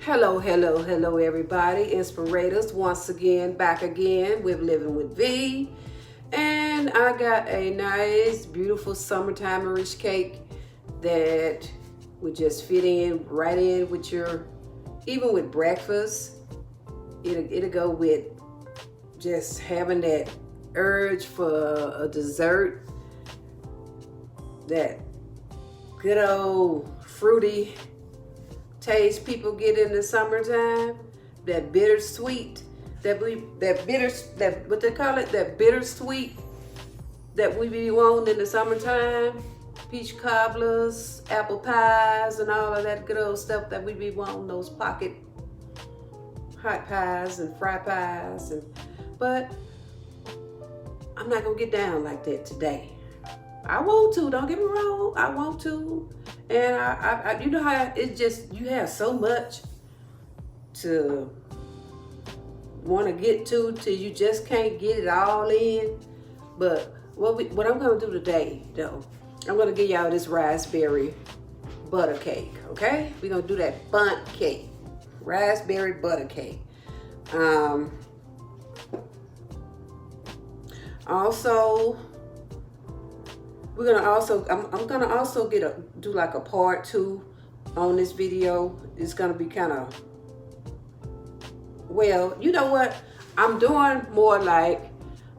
Hello, hello, hello everybody. Inspirators once again, back again with Living with V. And I got a nice, beautiful summertime-ish cake that would just fit in right in with your, even with breakfast. It'll go with just having that urge for a dessert, that good old fruity taste people get in the summertime, that bittersweet, that what they call it, that bittersweet that we be wanting in the summertime, peach cobblers, apple pies, and all of that good old stuff that we be wanting, those pocket hot pies and fry pies, but I'm not gonna get down like that today. I want to, don't get me wrong, I want to. And I you know how it's just, you have so much to want to get to till you just can't get it all in. But what I'm gonna do today, though, I'm gonna give y'all this raspberry butter cake, okay? We're gonna do that Bundt cake, raspberry butter cake. Also, we're gonna also, I'm gonna also do like a part 2 on this video. It's gonna be kind of, well, you know what? I'm doing more like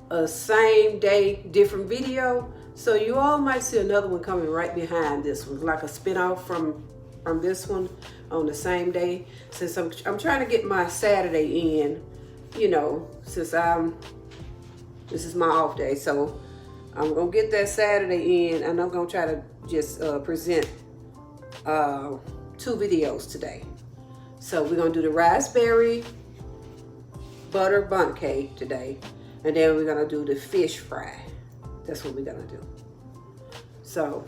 a same day different video. So you all might see another one coming right behind this one, like a spin-off from this one on the same day. Since I'm trying to get my Saturday in, you know, since this is my off day. So I'm gonna get that Saturday in, and I'm gonna try to just present 2 videos today. So we're gonna do the raspberry butter Bundt cake today, and then we're gonna do the fish fry. That's what we're gonna do. So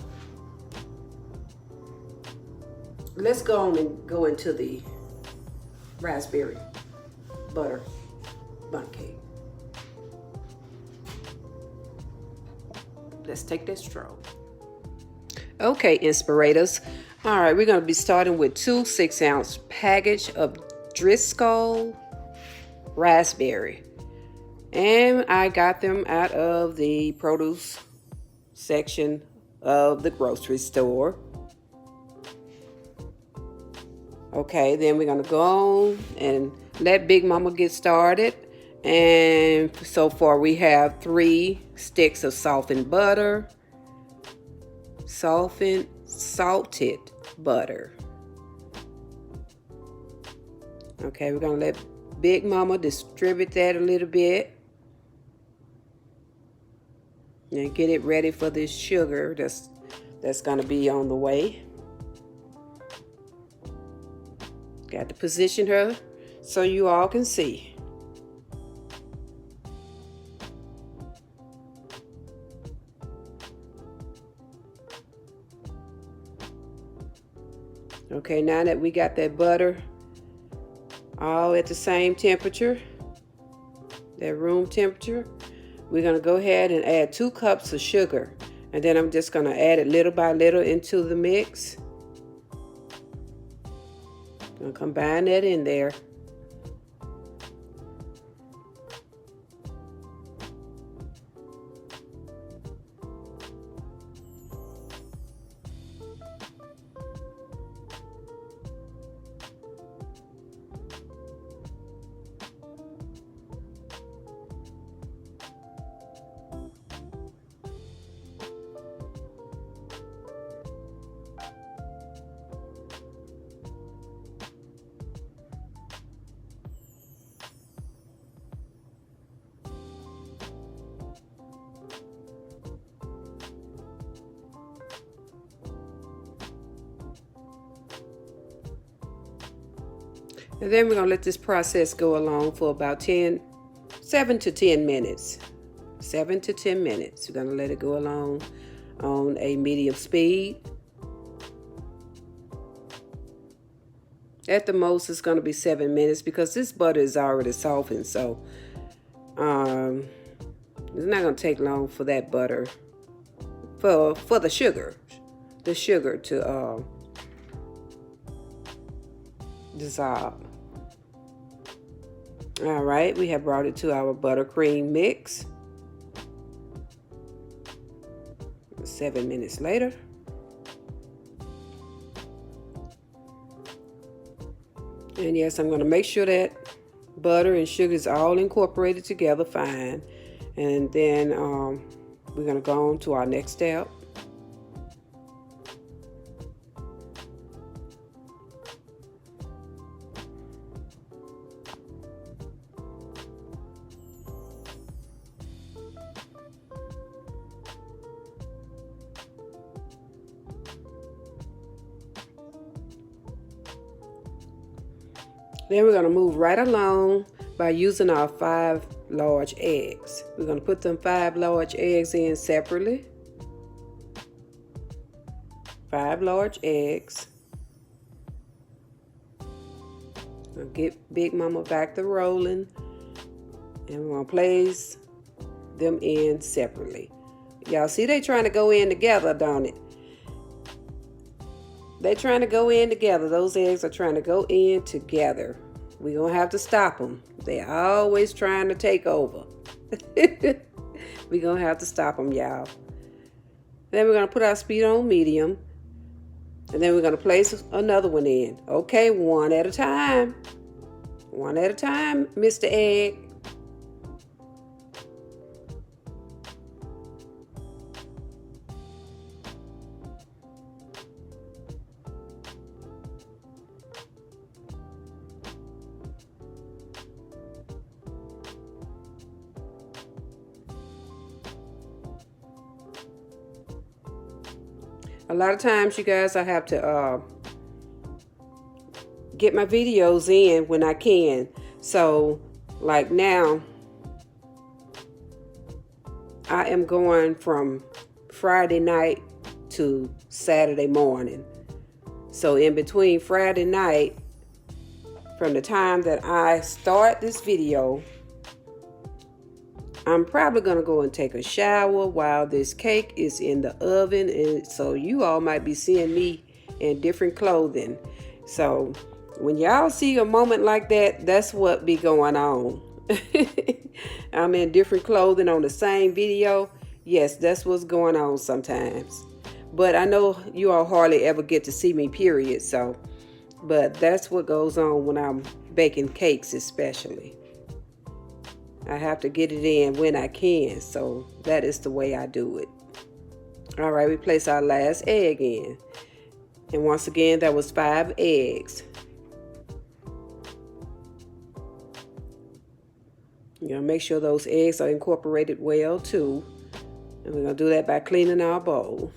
let's go on and go into the raspberry butter Bundt cake. Let's take that stroll. Okay, inspirators. All right, we're going to be starting with 2 6-ounce package of Driscoll raspberry. And I got them out of the produce section of the grocery store. Okay, then we're going to go on and let Big Mama get started. And so far we have 3 sticks of softened butter, salted butter. Okay, we're gonna let Big Mama distribute that a little bit and get it ready for this sugar that's gonna be on the way. Got to position her so you all can see. Okay, now that we got that butter all at the same temperature, that room temperature, we're gonna go ahead and add 2 cups of sugar. And then I'm just gonna add it little by little into the mix. Gonna combine that in there. And then we're gonna let this process go along for about 7 to 10 minutes. 7 to 10 minutes. We're gonna let it go along on a medium speed. At the most, it's gonna be 7 minutes because this butter is already softened. So it's not gonna take long for that butter, for the sugar to dissolve. All right, we have brought it to our buttercream mix. 7 minutes later. And yes, I'm going to make sure that butter and sugar is all incorporated together fine. And then we're going to go on to our next step. Then we're going to move right along by using our 5 large eggs. We're going to put them 5 large eggs in separately. 5 large eggs. I'll get Big Mama back to rolling. And we're going to place them in separately. Y'all see they trying to go in together, don't it? They're trying to go in together. Those eggs are trying to go in together. We're going to have to stop them. They're always trying to take over. We're going to have to stop them, y'all. Then we're going to put our speed on medium. And then we're going to place another one in. Okay, one at a time. One at a time, Mr. Egg. A lot of times, you guys, I have to get my videos in when I can. So, like now, I am going from Friday night to Saturday morning. So, in between Friday night, from the time that I start this video, I'm probably going to go and take a shower while this cake is in the oven. And so you all might be seeing me in different clothing. So when y'all see a moment like that, that's what be going on. I'm in different clothing on the same video. Yes, that's what's going on sometimes. But I know you all hardly ever get to see me, period. So, but that's what goes on when I'm baking cakes especially. I have to get it in when I can, so that is the way I do it. All right, we place our last egg in. And once again, that was 5 eggs. You're going to make sure those eggs are incorporated well, too. And we're going to do that by cleaning our bowl.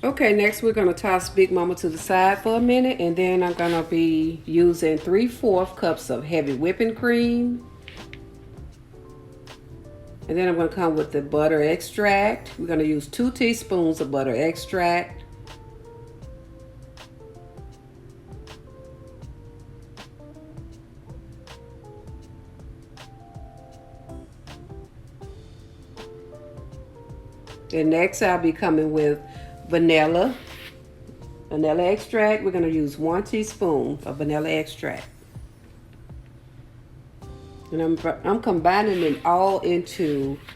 Okay, next we're going to toss Big Mama to the side for a minute, and then I'm going to be using 3/4 cups of heavy whipping cream. And then I'm going to come with the butter extract. We're going to use 2 teaspoons of butter extract. And next I'll be coming with vanilla extract. We're going to use 1 teaspoon of vanilla extract. And I'm combining it all into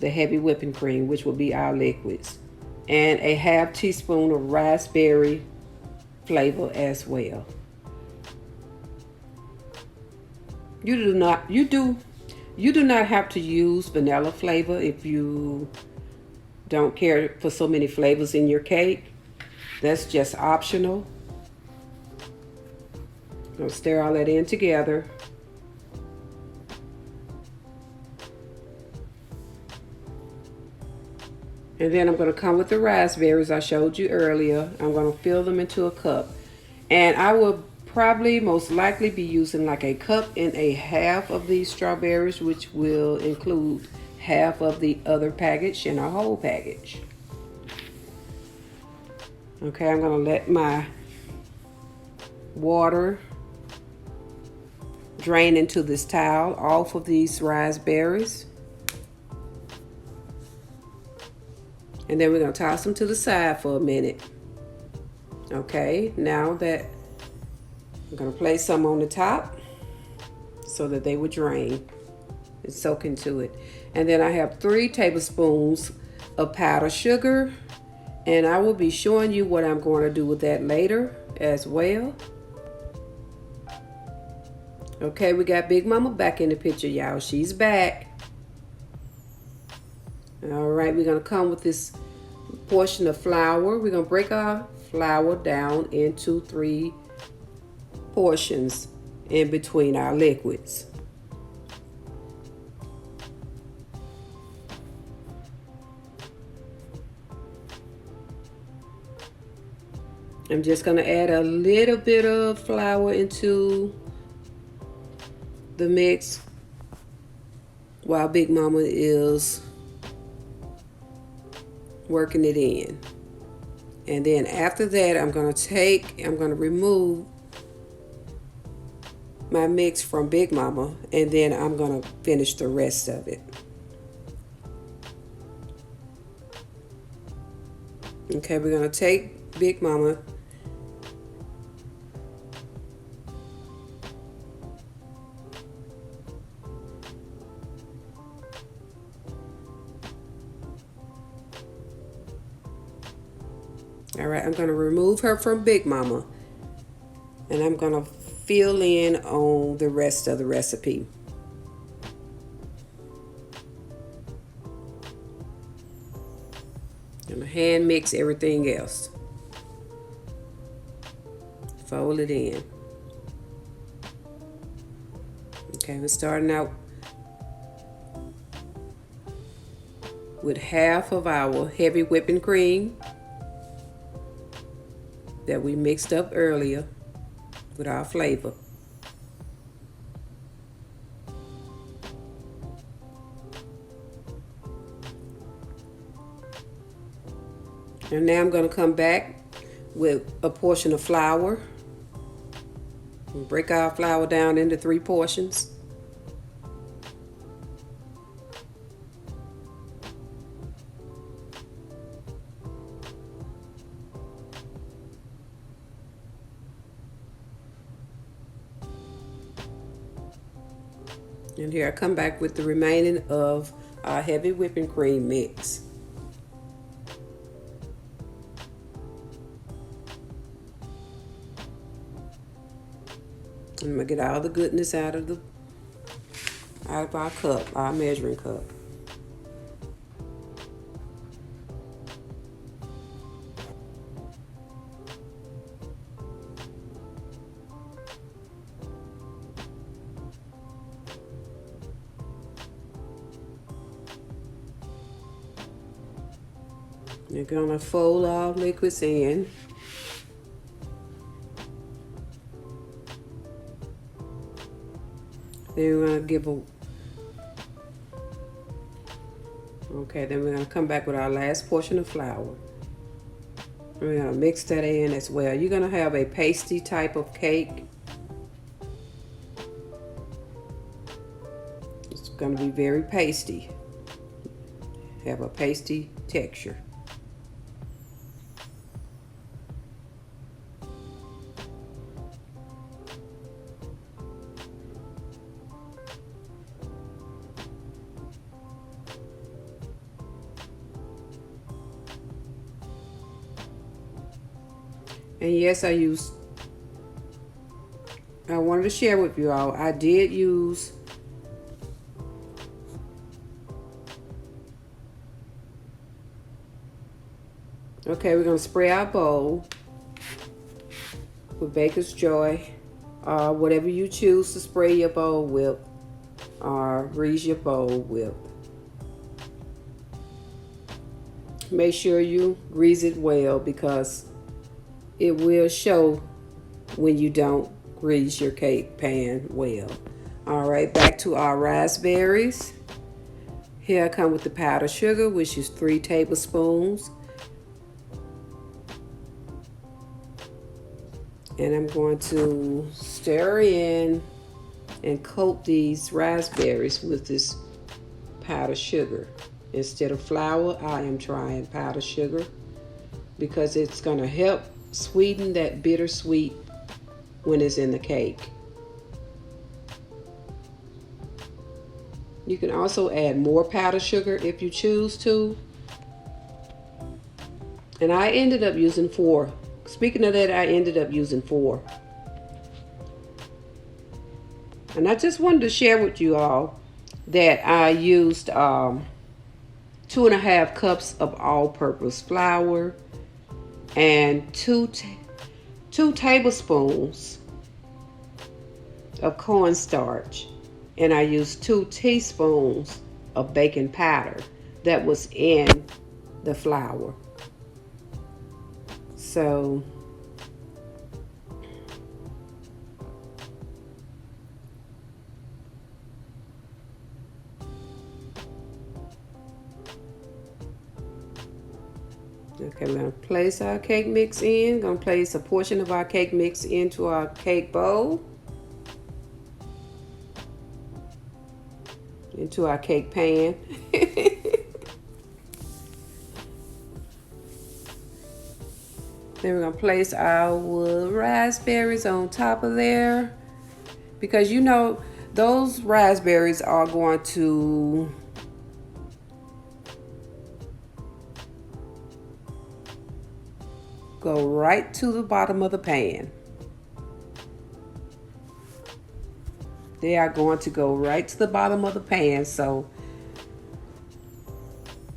the heavy whipping cream, which will be our liquids, and a 1/2 teaspoon of raspberry flavor as well. You do not have to use vanilla flavor if you don't care for so many flavors in your cake. That's just optional. I'm gonna stir all that in together. And then I'm going to come with the raspberries I showed you earlier. I'm going to fill them into a cup. And I will probably most likely be using like a cup and a half of these strawberries, which will include half of the other package and a whole package. Okay, I'm going to let my water drain into this towel off of these raspberries. And then we're going to toss them to the side for a minute. Okay, now that I'm going to place some on the top so that they would drain and soak into it. And then I have 3 tablespoons of powdered sugar. And I will be showing you what I'm going to do with that later as well. Okay, we got Big Mama back in the picture, y'all. She's back. All right, we're going to come with this portion of flour. We're going to break our flour down into 3 portions in between our liquids. I'm just going to add a little bit of flour into the mix while Big Mama is working it in. And then after that, I'm going to remove my mix from Big Mama, and then I'm going to finish the rest of it. Okay, we're going to take Big Mama All right, I'm going to remove her from Big Mama, and I'm going to fill in on the rest of the recipe. I'm going to hand mix everything else. Fold it in. Okay, we're starting out with half of our heavy whipping cream that we mixed up earlier with our flavor. And now I'm going to come back with a portion of flour. Break our flour down into 3 portions. And here I come back with the remaining of our heavy whipping cream mix. I'm gonna get all the goodness out of our cup, our measuring cup. You're gonna fold all liquids in. Then we're gonna give a, okay, then we're gonna come back with our last portion of flour. We're gonna mix that in as well. You're gonna have a pasty type of cake. It's gonna be very pasty. Have a pasty texture. And yes, I wanted to share with you all, I did use okay, we're going to spray our bowl with Baker's Joy, whatever you choose to spray your bowl with or grease your bowl with. make sure you grease it well, because it will show when you don't grease your cake pan well. All right, back to our raspberries. Here I come with the powdered sugar, which is 3 tablespoons. And I'm going to stir in and coat these raspberries with this powdered sugar. Instead of flour, I am trying powdered sugar because it's going to help sweeten that bittersweet when it's in the cake. You can also add more powdered sugar if you choose to. And I ended up using 4. Speaking of that, I ended up using 4. And I just wanted to share with you all that I used 2.5 cups of all-purpose flour and 2 tablespoons of cornstarch. And I used 2 teaspoons of baking powder that was in the flour. So okay, we're going to place our cake mix in. Going to place a portion of our cake mix into our cake bowl, into our cake pan. Then we're going to place our raspberries on top of there, because you know those raspberries are going to go right to the bottom of the pan. They are going to go right to the bottom of the pan. So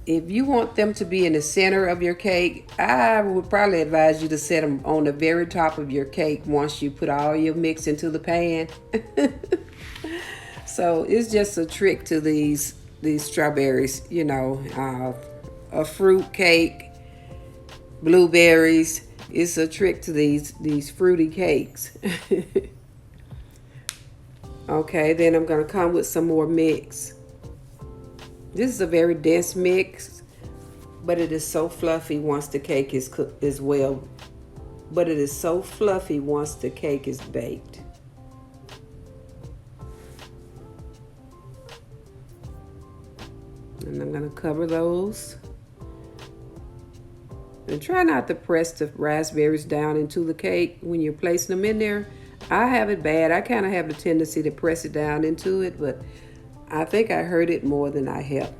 if you want them to be in the center of your cake, I would probably advise you to set them on the very top of your cake once you put all your mix into the pan. So it's just a trick to these strawberries, you know, a fruit cake, blueberries. It's a trick to these fruity cakes. Okay, then I'm going to come with some more mix. This is a very dense mix, but it is so fluffy once the cake is cooked as well. But it is so fluffy once the cake is baked. And I'm going to cover those. And try not to press the raspberries down into the cake when you're placing them in there. I have it bad. I kind of have the tendency to press it down into it, but I think I hurt it more than I help.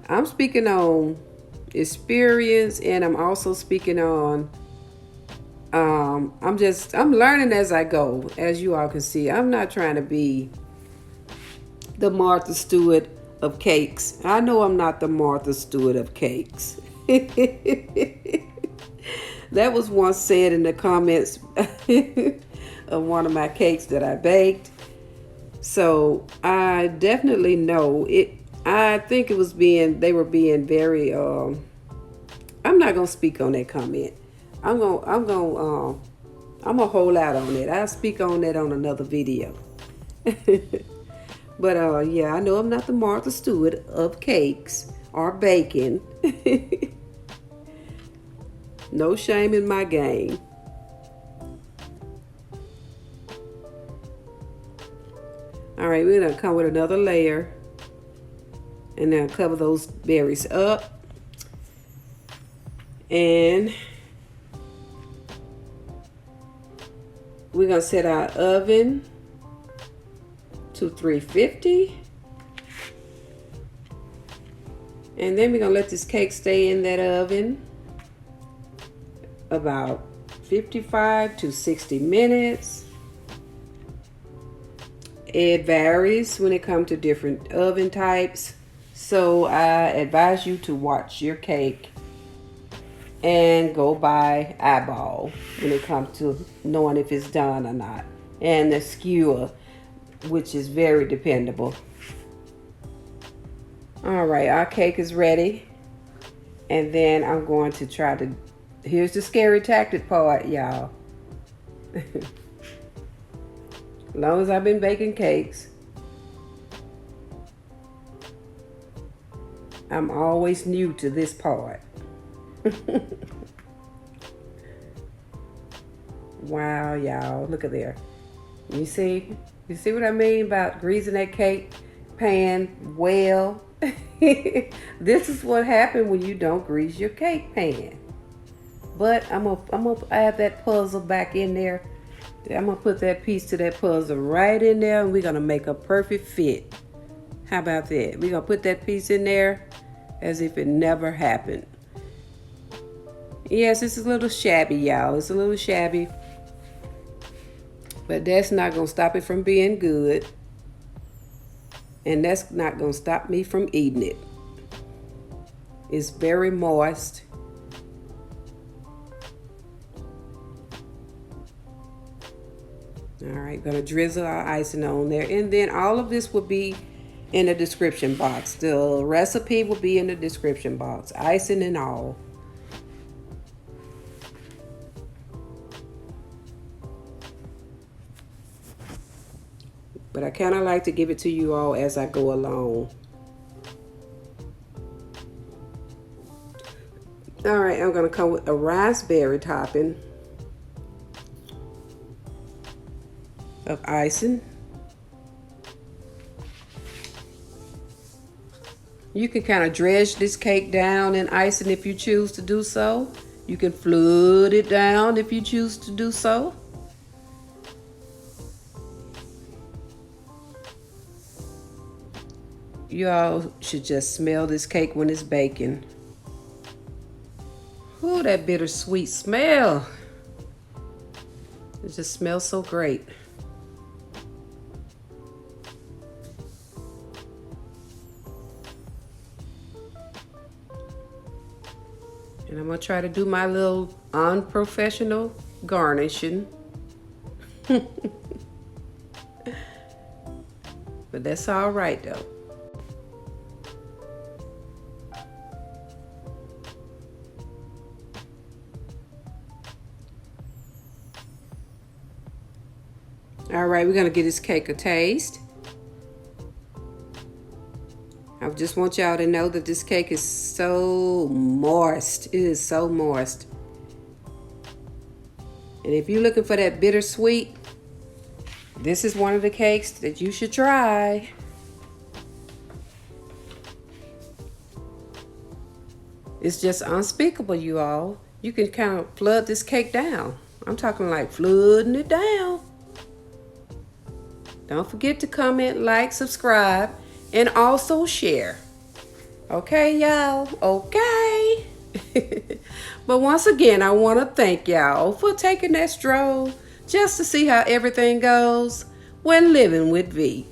I'm speaking on experience, and I'm also speaking on, I'm learning as I go. As you all can see, I'm not trying to be the Martha Stewart of cakes. I know I'm not the Martha Stewart of cakes. That was once said in the comments of one of my cakes that I baked. So I definitely know it. I think it was they were being very, I'm not going to speak on that comment. I'm going to hold out on it. I'll speak on that on another video. But yeah, I know I'm not the Martha Stewart of cakes or baking. No shame in my game. All right, we're gonna come with another layer and then cover those berries up. And we're gonna set our oven to 350. And then we're gonna let this cake stay in that oven about 55 to 60 minutes. It varies when it comes to different oven types. So I advise you to watch your cake and go by eyeball when it comes to knowing if it's done or not. And the skewer, which is very dependable. All right, our cake is ready. And then I'm going to try to, here's the scary tactic part, y'all. As long as I've been baking cakes, I'm always new to this part. Wow, y'all, look at there. You see what I mean about greasing that cake pan well? This is what happened when you don't grease your cake pan. But I'm gonna add that puzzle back in there. I'm gonna put that piece to that puzzle right in there, and we're gonna make a perfect fit. How about that? We're gonna put that piece in there as if it never happened. Yes, it's a little shabby, y'all. It's a little shabby. But that's not gonna stop it from being good. And that's not gonna stop me from eating it. It's very moist. All right, gonna drizzle our icing on there. And then all of this will be in the description box. The recipe will be in the description box, icing and all. But I kind of like to give it to you all as I go along. All right, I'm gonna come with a raspberry topping of icing. You can kind of dredge this cake down in icing if you choose to do so. You can flood it down if you choose to do so. You all should just smell this cake when it's baking. Ooh, that bittersweet smell. It just smells so great. And I'm gonna try to do my little unprofessional garnishing. But that's all right though. All right, we're gonna give this cake a taste. I just want y'all to know that this cake is so moist. It is so moist. And if you're looking for that bittersweet, this is one of the cakes that you should try. It's just unspeakable, you all. You can kind of flood this cake down. I'm talking like flooding it down. Don't forget to comment, like, subscribe, and also share. Okay, y'all? Okay. But once again, I want to thank y'all for taking that stroll just to see how everything goes when living with V.